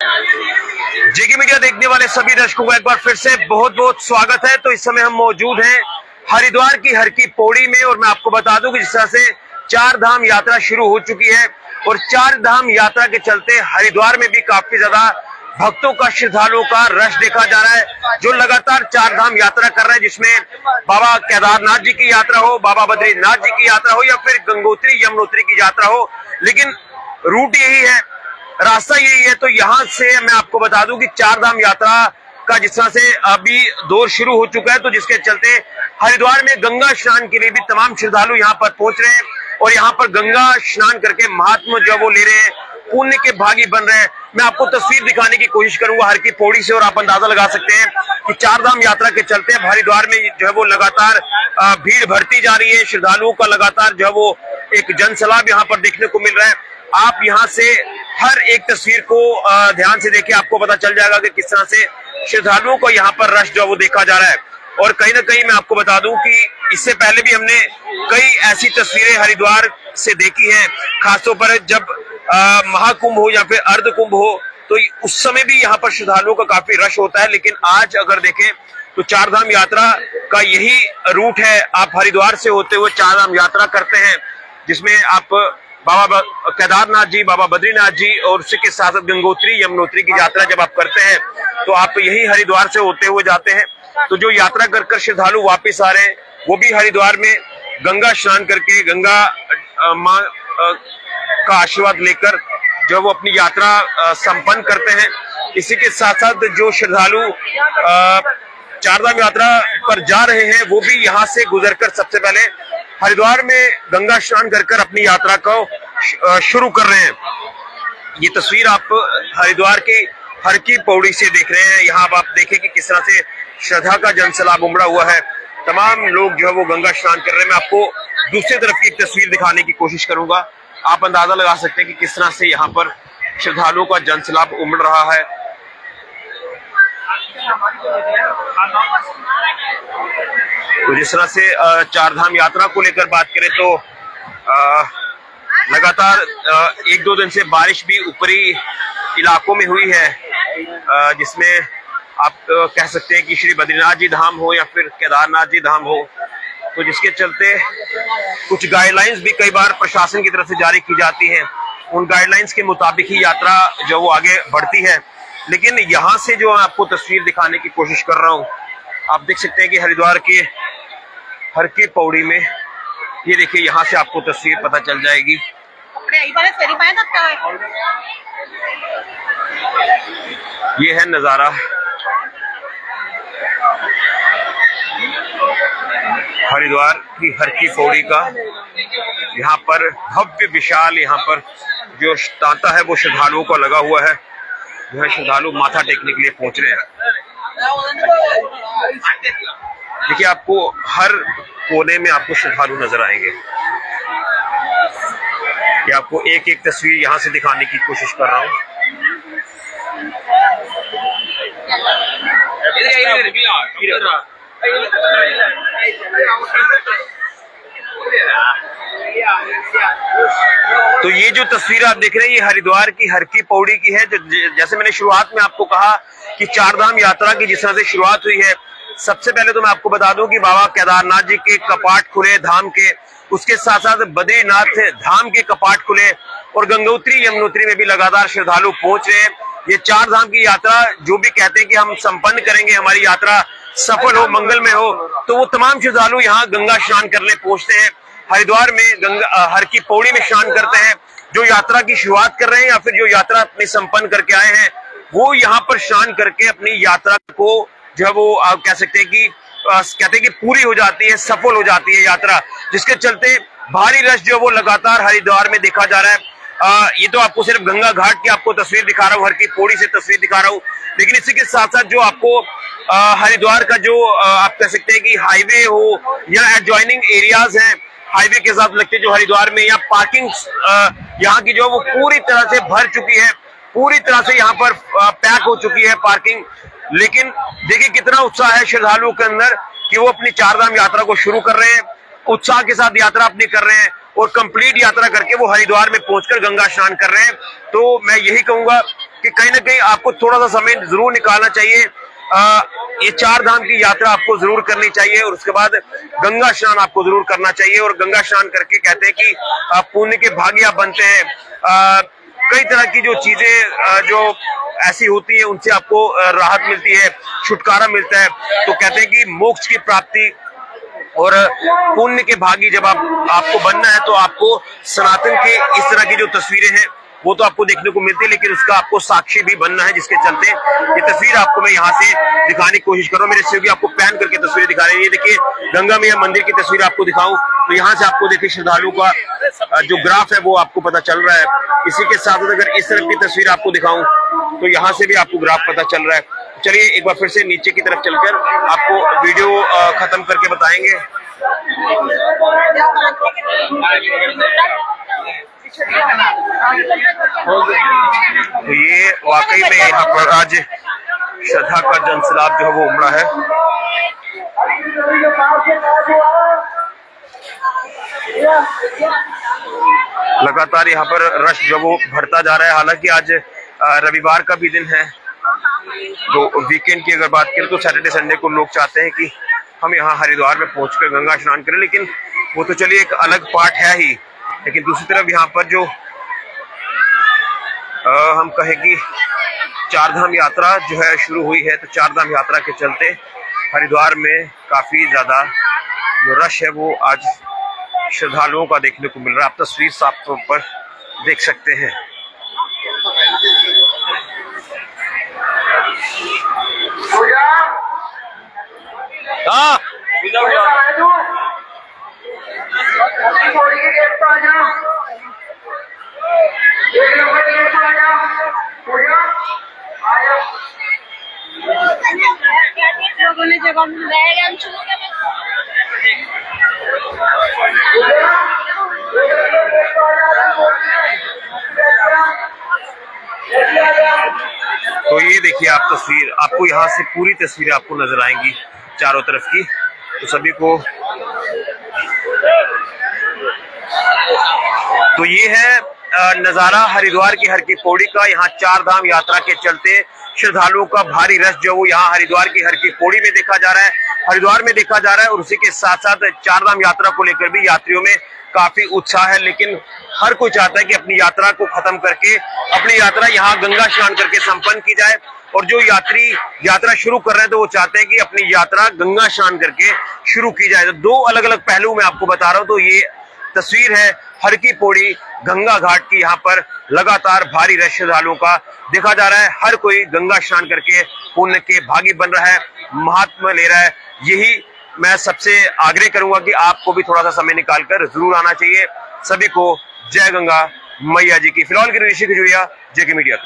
जेके media देखने वाले सभी दर्शकों को एक बार फिर से बहुत बहुत स्वागत है। तो इस समय हम मौजूद हैं हरिद्वार की हर की पौड़ी में और मैं आपको बता दूं कि जिस तरह से चार धाम यात्रा शुरू हो चुकी है और चार धाम यात्रा के चलते हरिद्वार में भी काफी ज्यादा भक्तों का, श्रद्धालुओं का रश देखा जा रहा है जो लगातार चार धाम यात्रा कर रहे हैं, जिसमें बाबा केदारनाथ जी की यात्रा हो, बाबा बद्रीनाथ जी की यात्रा हो या फिर गंगोत्री यमुनोत्री की यात्रा हो, लेकिन रूट यही है, रास्ता यही है। तो यहाँ से मैं आपको बता दूं कि चार धाम यात्रा का जिस तरह से अभी दौर शुरू हो चुका है, तो जिसके चलते हरिद्वार में गंगा स्नान के लिए भी तमाम श्रद्धालु यहाँ पर पहुंच रहे हैं और यहाँ पर गंगा स्नान करके महात्मा जो वो ले रहे हैं, पुण्य के भागी बन रहे हैं। मैं आपको तस्वीर दिखाने की कोशिश करूंगा हर की पौड़ी से और आप अंदाजा लगा सकते हैं कि चार धाम यात्रा के चलते हरिद्वार में जो है वो लगातार भीड़ बढ़ती जा रही है, श्रद्धालुओं का लगातार जो है वो एक जनसैलाब यहाँ पर देखने को मिल रहा है। आप यहाँ से हर एक तस्वीर को ध्यान से देखिए, आपको पता चल जाएगा कि किस तरह से श्रद्धालुओं को यहाँ पर रश जो वो देखा जा रहा है। और कहीं ना कहीं मैं आपको बता दूं कि इससे पहले भी हमने कई ऐसी तस्वीरें हरिद्वार से देखी हैं, खासतौर पर जब महाकुंभ हो या फिर अर्ध कुंभ हो, तो उस समय भी यहाँ पर श्रद्धालुओं का काफी रश होता है। लेकिन आज अगर देखें तो चार धाम यात्रा का यही रूट है, आप हरिद्वार से होते हुए चार धाम यात्रा करते हैं, जिसमें आप बाबा केदारनाथ जी, बाबा बद्रीनाथ जी और उसके साथ गंगोत्री यमुनोत्री की यात्रा जब आप करते हैं तो आप यही हरिद्वार से होते हुए जाते हैं। तो जो यात्रा कर श्रद्धालु वापस आ रहे हैं वो भी हरिद्वार में गंगा स्नान करके गंगा माँ का आशीर्वाद लेकर जो वो अपनी यात्रा संपन्न करते हैं। इसी के साथ साथ जो श्रद्धालु चारधाम यात्रा पर जा रहे हैं वो भी यहाँ से गुजरकर सबसे पहले हरिद्वार में गंगा स्नान कर अपनी यात्रा को शुरू कर रहे हैं। ये तस्वीर आप हरिद्वार की हर की पौड़ी से देख रहे हैं। यहाँ आप देखें कि किस तरह से श्रद्धा का जनसैलाब उमड़ा हुआ है, तमाम लोग जो है वो गंगा स्नान कर रहे हैं। मैं आपको दूसरी तरफ की एक तस्वीर दिखाने की कोशिश करूंगा, आप अंदाजा लगा सकते हैं कि किस तरह से यहाँ पर श्रद्धालुओं का जनसैलाब उमड़ रहा है। तो जिस तरह से चार धाम यात्रा को लेकर बात करें तो लगातार एक दो दिन से बारिश भी ऊपरी इलाकों में हुई है, जिसमें आप कह सकते हैं कि श्री बद्रीनाथ जी धाम हो या फिर केदारनाथ जी धाम हो, तो जिसके चलते कुछ गाइडलाइंस भी कई बार प्रशासन की तरफ से जारी की जाती हैं। उन गाइडलाइंस के मुताबिक ही यात्रा जो वो आगे बढ़ती है। लेकिन यहाँ से जो आपको तस्वीर दिखाने की कोशिश कर रहा हूँ, आप देख सकते हैं कि हरिद्वार के हर की पौड़ी में ये देखिए, यहाँ से आपको तस्वीर पता चल जाएगी। ये है नजारा हरिद्वार की हर की पौड़ी का। यहाँ पर भव्य विशाल, यहाँ पर जो तांता है वो श्रद्धालुओं का लगा हुआ है, जो है श्रद्धालु माथा टेकने के लिए पहुंच रहे हैं। देखिए, आपको हर कोने में आपको श्रद्धालु नजर आएंगे। ये आपको एक एक तस्वीर यहाँ से दिखाने की कोशिश कर रहा हूँ। तो ये जो तस्वीर आप देख रहे हैं ये हरिद्वार की हर की पौड़ी की है। जैसे मैंने शुरुआत में आपको कहा कि चार धाम यात्रा की जिस तरह से शुरुआत हुई है, सबसे पहले तो मैं आपको बता दूं कि बाबा केदारनाथ जी के कपाट खुले धाम के, उसके साथ साथ बद्रीनाथ धाम के कपाट खुले और गंगोत्री यमुनोत्री में भी लगातार श्रद्धालु पहुंच रहे हैं। ये चार धाम की यात्रा जो भी कहते हैं कि हम संपन्न करेंगे, हमारी यात्रा सफल हो, मंगलमय हो, तो वो तमाम श्रद्धालु यहाँ गंगा स्नान करने पहुंचते हैं। हरिद्वार में गंगा हर की पौड़ी में स्नान करते हैं। जो यात्रा की शुरुआत कर रहे हैं या फिर जो यात्रा अपनी संपन्न करके आए हैं, वो यहाँ पर स्नान करके अपनी यात्रा को जो है वो आप कह सकते हैं कि कहते हैं कि पूरी हो जाती है, सफल हो जाती है यात्रा, जिसके चलते भारी रश जो वो लगातार हरिद्वार में देखा जा रहा है। ये तो आपको सिर्फ गंगा घाट की आपको तस्वीर दिखा रहा हूँ, हर की पौड़ी से तस्वीर दिखा रहा हूँ, लेकिन इसी के साथ साथ जो आपको हरिद्वार का जो आप कह सकते हैं कि हाईवे हो या एडजॉइनिंग एरियाज हैं, हाईवे के साथ लगते जो हरिद्वार में, या पार्किंग यहाँ की जो वो पूरी तरह से भर चुकी है, पूरी तरह से यहाँ पर पैक हो चुकी है पार्किंग। लेकिन देखिए कितना उत्साह है श्रद्धालुओं के अंदर कि वो अपनी चार धाम यात्रा को शुरू कर रहे हैं, उत्साह के साथ यात्रा अपनी कर रहे हैं और कंप्लीट यात्रा करके वो हरिद्वार में पहुंचकर गंगा स्नान कर रहे हैं। तो मैं यही कहूंगा कि कहीं ना कहीं आपको थोड़ा सा समय जरूर निकालना चाहिए। ये 4 धाम की यात्रा आपको जरूर करनी चाहिए और उसके बाद गंगा स्नान आपको जरूर करना चाहिए। और गंगा स्नान करके कहते हैं कि पुण्य के भागी आप बनते हैं। कई तरह की जो चीजें जो ऐसी होती है उनसे आपको राहत मिलती है, छुटकारा मिलता है। तो कहते हैं कि मोक्ष की प्राप्ति और पुण्य के भागी जब आपको बनना है तो आपको सनातन के इस तरह की जो तस्वीरें हैं वो तो आपको देखने को मिलती है, लेकिन उसका आपको साक्षी भी बनना है, जिसके चलते ये तस्वीर आपको मैं यहाँ से दिखाने की कोशिश कर रहा हूँ। मेरे सहयोगी आपको पैन करके तस्वीरें दिखा रहे हैं। ये देखिए गंगा मैया मंदिर की तस्वीर आपको दिखाऊं तो यहाँ से आपको देखिए श्रद्धालुओं का जो ग्राफ है वो आपको पता चल रहा है। इसी के साथ अगर इस तरफ की तस्वीर आपको दिखाऊं तो यहाँ से भी आपको ग्राफ पता चल रहा है। चलिए एक बार फिर से नीचे की तरफ चलकर आपको वीडियो खत्म करके बताएंगे। तो ये वाकई में यहाँ पर आज श्रद्धा का जनसैलाब जो है वो उमड़ा है। लगातार यहाँ पर रश जो वो बढ़ता जा रहा है। हालांकि आज रविवार का भी दिन है, तो वीकेंड की अगर बात करें तो सैटरडे संडे को लोग चाहते हैं कि हम यहाँ हरिद्वार में पहुंचकर गंगा स्नान करें, लेकिन वो तो चलिए एक अलग पार्ट है ही। लेकिन दूसरी तरफ यहाँ पर जो हम कहें कि 4 धाम यात्रा जो है शुरू हुई है, तो 4 धाम यात्रा के चलते हरिद्वार में काफी ज्यादा जो रश है वो आज श्रद्धालुओं का देखने को मिल रहा है। आप तस्वीर साफ तौर पर देख सकते हैं। हाँ तो ये देखिए आप तस्वीर, आपको यहाँ से पूरी तस्वीर आपको नजर आएंगी चारों तरफ की। तो सभी को तो ये है नजारा हरिद्वार की हर की पौड़ी का। यहाँ 4 धाम यात्रा के चलते श्रद्धालुओं का भारी रश जो वो यहाँ हरिद्वार की हर की पौड़ी में देखा जा रहा है, हरिद्वार में देखा जा रहा है। और उसी के साथ साथ 4 धाम यात्रा को लेकर भी यात्रियों में काफी उत्साह है। लेकिन हर कोई चाहता है कि अपनी यात्रा को खत्म करके अपनी यात्रा यहाँ गंगा स्नान करके संपन्न की जाए। और जो यात्री यात्रा शुरू कर रहे हैं तो वो चाहते हैं कि अपनी यात्रा गंगा स्नान करके शुरू की जाए। तो 2 अलग अलग पहलू मैं आपको बता रहा हूँ। तो ये तस्वीर है हर की पौड़ी गंगा घाट की। यहाँ पर लगातार भारी रश श्रद्धालुओं का देखा जा रहा है। हर कोई गंगा स्नान करके पुण्य के भागी बन रहा है, महात्मा ले रहा है। यही मैं सबसे आग्रह करूंगा कि आपको भी थोड़ा सा समय निकालकर जरूर आना चाहिए। सभी को जय गंगा मैया जी की। फिलहाल की ऋषि खजुरिया, जेके मीडिया।